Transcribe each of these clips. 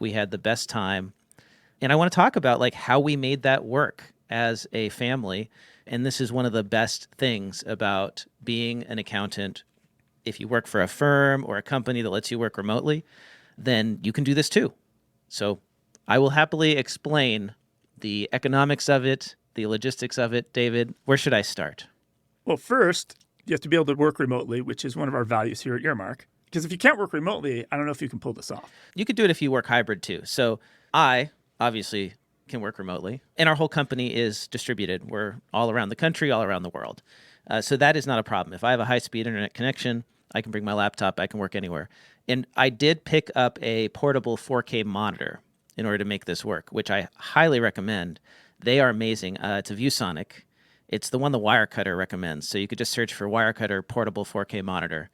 We had the best time. And I want to talk about like how we made that work as a family. And this is one of the best things about being an accountant. If you work for a firm or a company that lets you work remotely, then you can do this too. So I will happily explain the economics of it, the logistics of it. David, where should I start? Well, first, you have to be able to work remotely, which is one of our values here at Earmark. Because if you can't work remotely, I don't know if you can pull this off. You could do it if you work hybrid too. So I obviously can work remotely, and our whole company is distributed. We're all around the country, all around the world. So that is not a problem. If I have a high-speed internet connection, I can bring my laptop. I can work anywhere. And I did pick up a portable 4K monitor in order to make this work, which I highly recommend. They are amazing. It's a ViewSonic. It's the one the Wirecutter recommends. So you could just search for Wirecutter portable 4K monitor.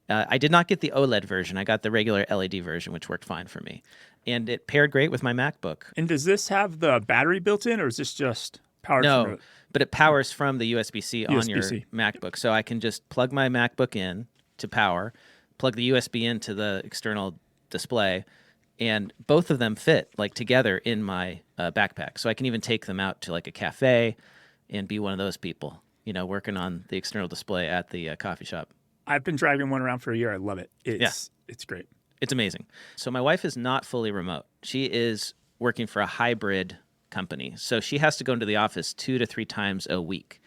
I did not get the OLED version. I got the regular LED version, which worked fine for me. And it paired great with my MacBook. And does this have the battery built in, or is this just powered from No, but it powers from the USB-C on your USB-C. MacBook. So I can just plug my MacBook in to power, plug the USB into the external display, and both of them fit like together in my backpack. So I can even take them out to like a cafe and be one of those people, working on the external display at the coffee shop. I've been driving one around for a year. I love it. It's great. It's amazing. So my wife is not fully remote. She is working for a hybrid company. So she has to go into the office 2 to 3 times a week.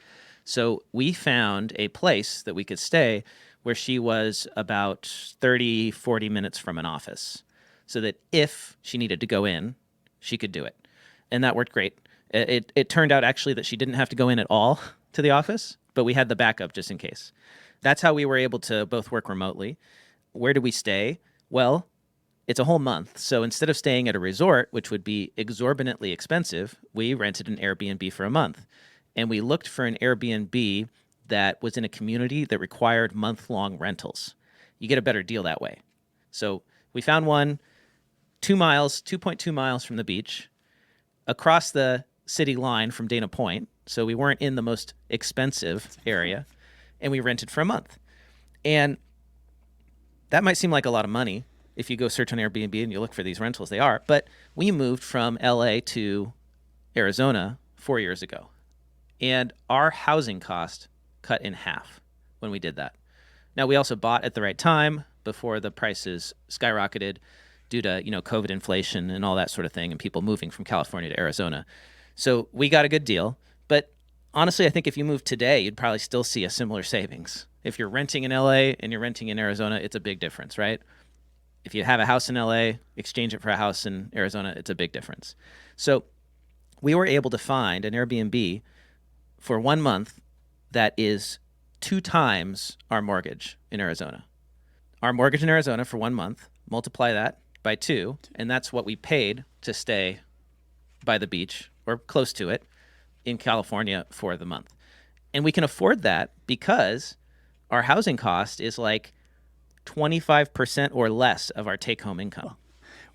So we found a place that we could stay where she was about 30, 40 minutes from an office, so that if she needed to go in, she could do it. And that worked great. It turned out actually that she didn't have to go in at all to the office, but we had the backup just in case. That's how we were able to both work remotely. Where do we stay? Well, it's a whole month. So instead of staying at a resort, which would be exorbitantly expensive, we rented an Airbnb for a month. And we looked for an Airbnb that was in a community that required month-long rentals. You get a better deal that way. So we found one 2.2 miles from the beach, across the city line from Dana Point. So we weren't in the most expensive area. And we rented for a month. And that might seem like a lot of money if you go search on Airbnb and you look for these rentals. They are. But we moved from LA to Arizona 4 years ago. And our housing cost cut in half when we did that. Now, we also bought at the right time before the prices skyrocketed due to, COVID inflation and all that sort of thing, and people moving from California to Arizona. So we got a good deal. But honestly, I think if you moved today, you'd probably still see a similar savings. If you're renting in LA and you're renting in Arizona, it's a big difference, right? If you have a house in LA, exchange it for a house in Arizona, it's a big difference. So we were able to find an Airbnb for 1 month that is 2 times our mortgage in Arizona. Our mortgage in Arizona for 1 month, multiply that by 2, and that's what we paid to stay by the beach or close to it in California for the month. And we can afford that because our housing cost is like 25% or less of our take-home income.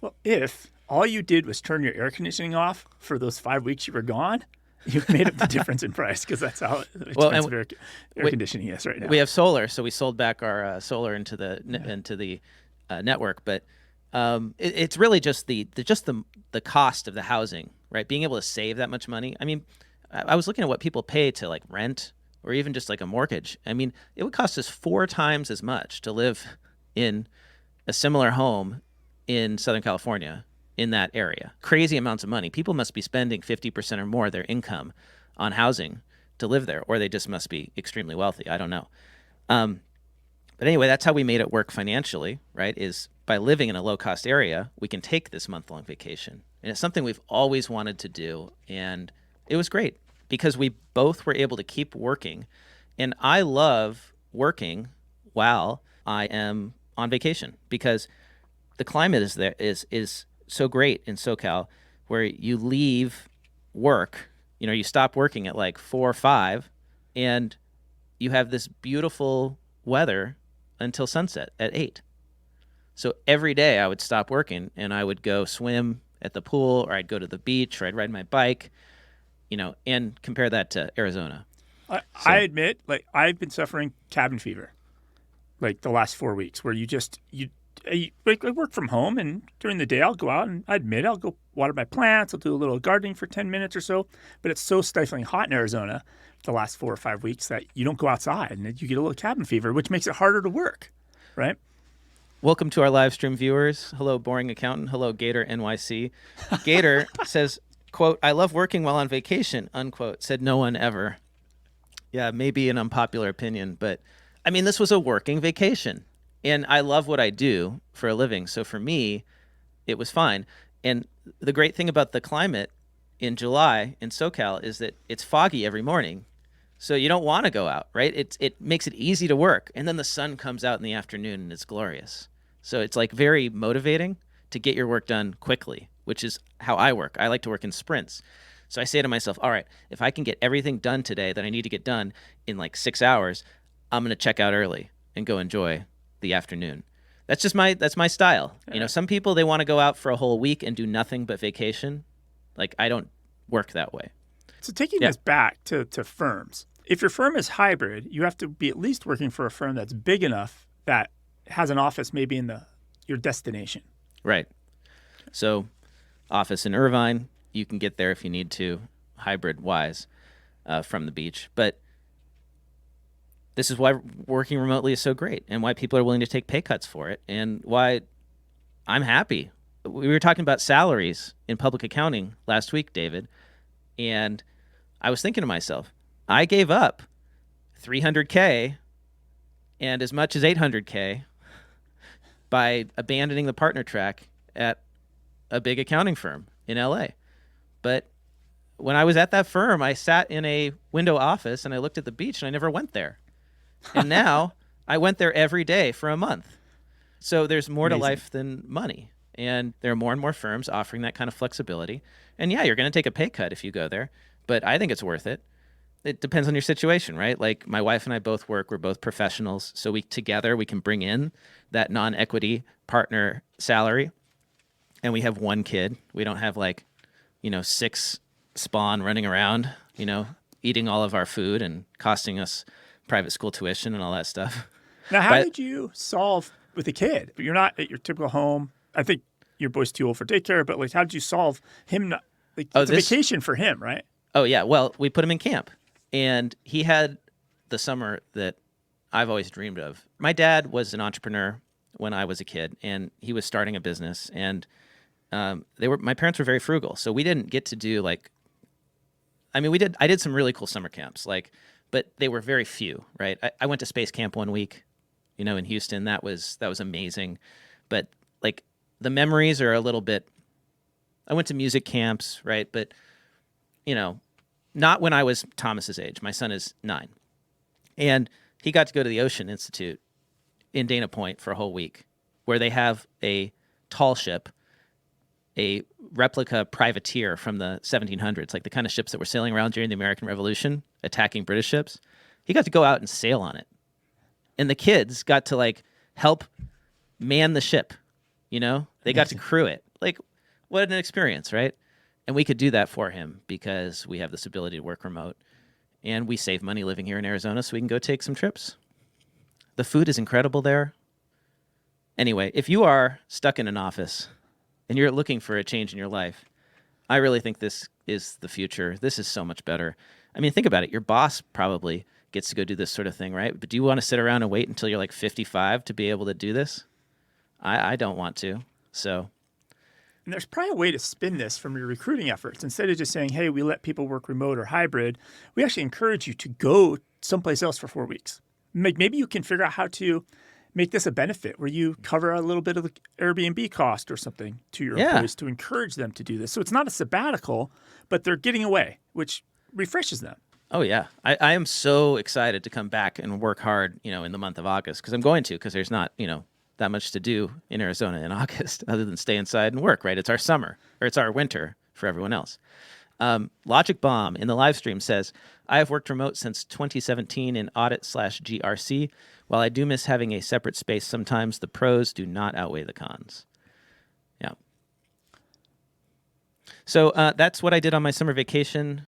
Well, if all you did was turn your air conditioning off for those 5 weeks you were gone, you've made up the difference in price, because that's how expensive air conditioning is right now. We have solar, so we sold back our solar into the network. But it's really just the cost of the housing, right? Being able to save that much money. I mean, I was looking at what people pay to like rent or even just like a mortgage. I mean, it would cost us 4 times as much to live in a similar home in Southern California in that area. Crazy amounts of money. People must be spending 50% or more of their income on housing to live there, or they just must be extremely wealthy. I don't know. But anyway, that's how we made it work financially, right? Is by living in a low-cost area, we can take this month-long vacation. And it's something we've always wanted to do. And it was great because we both were able to keep working. And I love working while I am on vacation because the climate is so great in SoCal, where you leave work, you stop working at like 4 or 5, and you have this beautiful weather until sunset at 8. So every day I would stop working and I would go swim at the pool, or I'd go to the beach, or I'd ride my bike, and compare that to Arizona. I admit, like, I've been suffering cabin fever, like the last 4 weeks, where you I work from home, and during the day I'll go out and I admit I'll go water my plants. I'll do a little gardening for 10 minutes or so. But it's so stifling hot in Arizona the last 4 or 5 weeks that you don't go outside and you get a little cabin fever, which makes it harder to work, right? Welcome to our live stream viewers. Hello, Boring Accountant. Hello, Gator NYC. Gator says, quote, "I love working while on vacation," unquote, said no one ever. Yeah, maybe an unpopular opinion, but I mean, this was a working vacation. And I love what I do for a living. So for me, it was fine. And the great thing about the climate in July in SoCal is that it's foggy every morning. So you don't want to go out, right? It makes it easy to work. And then the sun comes out in the afternoon and it's glorious. So it's like very motivating to get your work done quickly, which is how I work. I like to work in sprints. So I say to myself, all right, if I can get everything done today that I need to get done in like 6 hours, I'm going to check out early and go enjoy the afternoon. That's my style. You know, some people, they want to go out for a whole week and do nothing but vacation. Like, I don't work that way. So taking this back to firms, if your firm is hybrid, you have to be at least working for a firm that's big enough that has an office maybe in your destination. Right. So office in Irvine, you can get there if you need to, hybrid-wise, from the beach. But this is why working remotely is so great and why people are willing to take pay cuts for it and why I'm happy. We were talking about salaries in public accounting last week, David, and I was thinking to myself, I gave up $300K and as much as $800K by abandoning the partner track at a big accounting firm in LA. But when I was at that firm, I sat in a window office and I looked at the beach and I never went there. And now I went there every day for a month. So there's more to life than money. And there are more and more firms offering that kind of flexibility. And yeah, you're going to take a pay cut if you go there, but I think it's worth it. It depends on your situation, right? Like my wife and I both work, we're both professionals. So together we can bring in that non-equity partner salary. And we have one kid. We don't have 6 spawn running around, eating all of our food and costing us private school tuition and all that stuff. Now, how did you solve with a kid? You're not at your typical home. I think your boy's too old for daycare, but how did you solve him? It's a vacation for him, right? Oh, yeah. Well, we put him in camp, and he had the summer that I've always dreamed of. My dad was an entrepreneur when I was a kid, and he was starting a business, and my parents were very frugal, so we didn't get to do I did some really cool summer camps, but they were very few, right? I went to space camp one week, in Houston. That was amazing. But the memories are a little bit, I went to music camps, right? But, not when I was Thomas's age. My son is 9. And he got to go to the Ocean Institute in Dana Point for a whole week, where they have a tall ship, a replica privateer from the 1700s, like the kind of ships that were sailing around during the American Revolution, attacking British ships. He got to go out and sail on it. And the kids got to help man the ship, They got to crew it. What an experience, right? And we could do that for him because we have this ability to work remote. And we save money living here in Arizona so we can go take some trips. The food is incredible there. Anyway, if you are stuck in an office and you're looking for a change in your life, I really think this is the future. This is so much better. I mean, think about it. Your boss probably gets to go do this sort of thing, right? But do you want to sit around and wait until you're 55 to be able to do this? I don't want to. So, and there's probably a way to spin this from your recruiting efforts. Instead of just saying, hey, we let people work remote or hybrid, we actually encourage you to go someplace else for 4 weeks. Maybe you can figure out how to make this a benefit where you cover a little bit of the Airbnb cost or something to your employees to encourage them to do this. So it's not a sabbatical, but they're getting away, which refreshes them. Oh, yeah. I am so excited to come back and work hard, in the month of August, because I'm going to, because there's not, that much to do in Arizona in August other than stay inside and work, right? It's our summer, or it's our winter for everyone else. Logic Bomb in the live stream says, I have worked remote since 2017 in audit/GRC. While I do miss having a separate space sometimes, the pros do not outweigh the cons. Yeah. So that's what I did on my summer vacation.